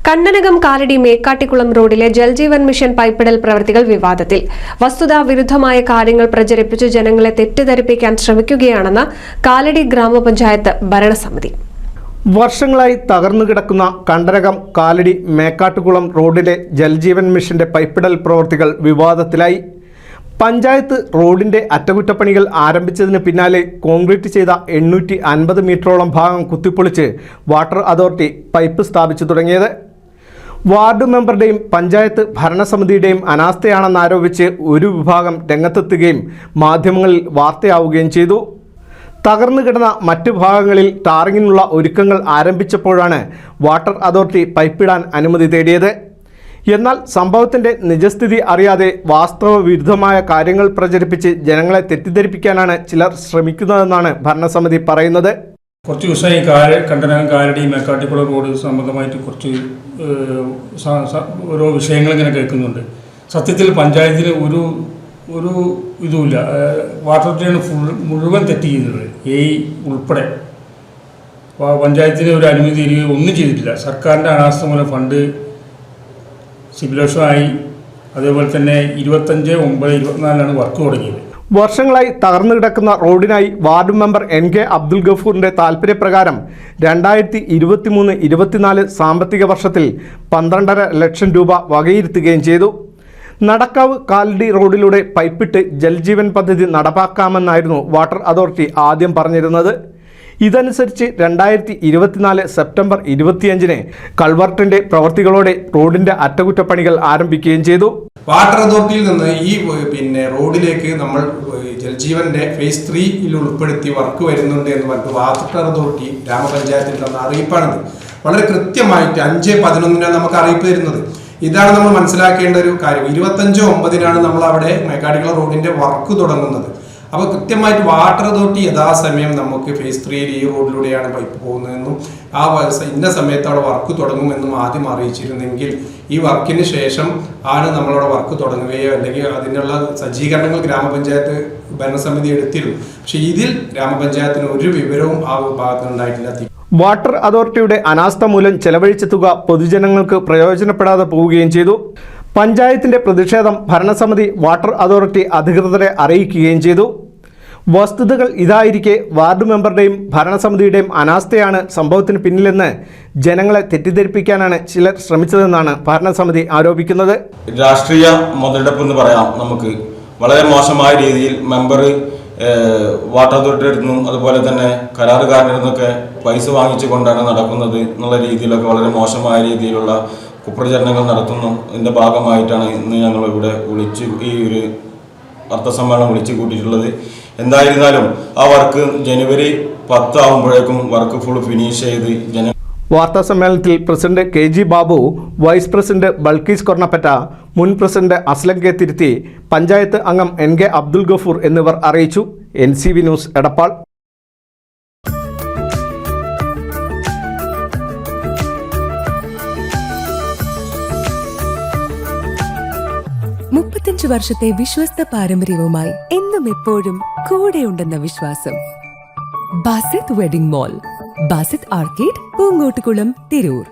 കണ്ണനകം കാലടി മേക്കാട്ടിക്കുളം റോഡിലെ ജൽജീവൻ മിഷൻ പൈപ്പിടൽ പ്രവൃത്തികൾ വിവാദത്തിൽ. വസ്തുതാ വിരുദ്ധമായ കാര്യങ്ങൾ പ്രചരിപ്പിച്ച് ജനങ്ങളെ തെറ്റിദ്ധരിപ്പിക്കാൻ ശ്രമിക്കുകയാണെന്ന് കാലടി ഗ്രാമപഞ്ചായത്ത് ഭരണസമിതി. വർഷങ്ങളായി തകർന്നുകിടക്കുന്ന കണ്ടനകം കാലടി മേക്കാട്ടുകുളം റോഡിലെ ജൽജീവൻ മിഷന്റെ പൈപ്പിടൽ പ്രവൃത്തികൾ വിവാദത്തിലായി. പഞ്ചായത്ത് റോഡിന്റെ അറ്റകുറ്റപ്പണികൾ ആരംഭിച്ചതിന് പിന്നാലെ കോൺക്രീറ്റ് ചെയ്ത 850 മീറ്ററോളം ഭാഗം കുത്തിപ്പൊളിച്ച് വാട്ടർ അതോറിറ്റി പൈപ്പ് സ്ഥാപിച്ചു തുടങ്ങിയത് വാർഡ് മെമ്പറുടെയും പഞ്ചായത്ത് ഭരണസമിതിയുടെയും അനാസ്ഥയാണെന്നാരോപിച്ച് ഒരു വിഭാഗം രംഗത്തെത്തുകയും മാധ്യമങ്ങളിൽ വാർത്തയാവുകയും ചെയ്തു. തകർന്നു കിടന്ന മറ്റു ഭാഗങ്ങളിൽ ടാറിങ്ങിനുള്ള ഒരുക്കങ്ങൾ ആരംഭിച്ചപ്പോഴാണ് വാട്ടർ അതോറിറ്റി പൈപ്പിടാൻ അനുമതി തേടിയത്. എന്നാൽ സംഭവത്തിൻ്റെ നിജസ്ഥിതി അറിയാതെ വാസ്തവ വിരുദ്ധമായ കാര്യങ്ങൾ പ്രചരിപ്പിച്ച് ജനങ്ങളെ തെറ്റിദ്ധരിപ്പിക്കാനാണ് ചിലർ ശ്രമിക്കുന്നതെന്നാണ് ഭരണസമിതി പറയുന്നത്. കുറച്ച് ദിവസമായി കണ്ടനകം കാലടി മേക്കാട്ടിക്കുളം റോഡ് സംബന്ധമായിട്ട് കുറച്ച് ഓരോ വിഷയങ്ങൾ ഇങ്ങനെ കേൾക്കുന്നുണ്ട്. സത്യത്തിൽ പഞ്ചായത്തിന് ഒരു ഇതുമില്ല. വാട്ടർ അതോറിറ്റിയാണ് മുഴുവൻ തെറ്റ് ചെയ്തിട്ടുള്ളത്. ഉൾപ്പെടെ പഞ്ചായത്തിന് ഒരു അനുമതി തരികയോ ഒന്നും ചെയ്തിട്ടില്ല. സർക്കാരിൻ്റെ അനാസ്ഥ മൂലം ഫണ്ട് സിബിലോഷമായി. അതേപോലെ തന്നെ 25/9/24 വർക്ക് തുടങ്ങിയത്. വർഷങ്ങളായി തകർന്നു കിടക്കുന്ന റോഡിനായി വാർഡ് മെമ്പർ NK അബ്ദുൽ ഗഫൂറിന്റെ താൽപര്യപ്രകാരം 2023-24 സാമ്പത്തിക വർഷത്തിൽ 12.5 ലക്ഷം രൂപ വകയിരുത്തുകയും ചെയ്തു. നടക്കാവ് കാലടി റോഡിലൂടെ പൈപ്പിട്ട് ജൽജീവൻ പദ്ധതി നടപ്പാക്കാമെന്നായിരുന്നു വാട്ടർ അതോറിറ്റി ആദ്യം പറഞ്ഞിരുന്നത്. ഇതനുസരിച്ച് 2024 സെപ്റ്റംബർ 25-ന് കൾവർട്ടിന്റെ പ്രവൃത്തികളോടെ റോഡിന്റെ അറ്റകുറ്റപ്പണികൾ ആരംഭിക്കുകയും ചെയ്തു. വാട്ടർ അതോറിറ്റിയിൽ നിന്ന് ഈ റോഡിലേക്ക് നമ്മൾ ജൽജീവന്റെ ഫേസ് 3 ഉൾപ്പെടുത്തി വർക്ക് വരുന്നുണ്ട് എന്ന് പറഞ്ഞിട്ട് വാട്ടർ അതോറിറ്റി ഗ്രാമപഞ്ചായത്തിൽ തന്ന അറിയിപ്പാണിത്. വളരെ കൃത്യമായിട്ട് 5/11 നമുക്ക് അറിയിപ്പ് തരുന്നത്. ഇതാണ് നമ്മൾ മനസ്സിലാക്കേണ്ട ഒരു കാര്യം. 25/9 നമ്മൾ അവിടെ മേക്കാട്ടിക്കുളം റോഡിന്റെ വർക്ക് തുടങ്ങുന്നത്. അപ്പോൾ കൃത്യമായിട്ട് വാട്ടർ അതോറിറ്റി യഥാസമയം നമുക്ക് ഫേസ് 3 ഈ റോഡിലൂടെയാണ് പൈപ്പ് പോകുന്നതെന്നും ഇന്ന സമയത്ത് അവിടെ വർക്ക് തുടങ്ങുമെന്നും ആദ്യം അറിയിച്ചിരുന്നെങ്കിൽ ഈ വർക്കിന് ശേഷം ആണ് നമ്മളവിടെ വർക്ക് തുടങ്ങുകയോ അല്ലെങ്കിൽ അതിനുള്ള സജ്ജീകരണങ്ങൾ ഗ്രാമപഞ്ചായത്ത് ഭരണസമിതി എടുത്തിരുന്നു. പക്ഷെ ഇതിൽ ഗ്രാമപഞ്ചായത്തിന് ഒരു വിവരവും ആ ഭാഗത്തുനിന്നുണ്ടായിട്ടില്ല. വാട്ടർ അതോറിറ്റിയുടെ അനാസ്ഥ മൂലം ചെലവഴിച്ച തുക പൊതുജനങ്ങൾക്ക് പ്രയോജനപ്പെടാതെ പോവുകയും ചെയ്തു. പഞ്ചായത്തിന്റെ പ്രതിഷേധം ഭരണസമിതി വാട്ടർ അതോറിറ്റി അധികൃതരെ അറിയിക്കുകയും ചെയ്തു. വസ്തുതകൾ ഇതായിരിക്കെ വാർഡ് മെമ്പറുടെയും ഭരണസമിതിയുടെയും അനാസ്ഥയാണ് സംഭവത്തിന് പിന്നിലെന്ന് ജനങ്ങളെ തെറ്റിദ്ധരിപ്പിക്കാനാണ് ചിലർ ശ്രമിച്ചതെന്നാണ് ഭരണസമിതി ആരോപിക്കുന്നത്. രാഷ്ട്രീയ മുതലെടുപ്പ് എന്ന് പറയാം. നമുക്ക് വളരെ മോശമായ രീതിയിൽ മെമ്പർ വാട്ടർ അതോറിറ്റിയുടെ അടുത്തുനിന്നും അതുപോലെ തന്നെ കരാറുകാരുടെ അടുത്തുനിന്നൊക്കെ പൈസ വാങ്ങിച്ചു കൊണ്ടാണ് നടക്കുന്നത് എന്നുള്ള രീതിയിലൊക്കെ വളരെ മോശമായ രീതിയിലുള്ള കുപ്രചരണങ്ങൾ നടത്തുന്നു. ഇതിൻ്റെ ഭാഗമായിട്ടാണ് ഇന്ന് ഞങ്ങൾ ഇവിടെ ഈ ഒരു വാർത്താസമ്മേളനം വിളിച്ചു കൂട്ടിയിട്ടുള്ളത്. എന്തായിരുന്നാലും ആ വർക്ക് ജനുവരി 10 ആകുമ്പോഴേക്കും വർക്ക് ഫുൾ ഫിനിഷ് ചെയ്ത് വാർത്താസമ്മേളനത്തിൽ president KG Babu, vice president Bulkees Kornappatta, മുൻ പ്രസിഡന്റ് അസ്ലം കെ തിരുത്തി, പഞ്ചായത്ത് അംഗം NK അബ്ദുൽ ഗഫൂർ എന്നിവർ അറിയിച്ചു. NCV news Edappal. വർഷത്തെ വിശ്വസ്ത പാരമ്പര്യവുമായി എന്നും എപ്പോഴും കൂടെയുണ്ടെന്ന വിശ്വാസം. Basith wedding mall, Basith arcade, Poonkottukulam, Tirur.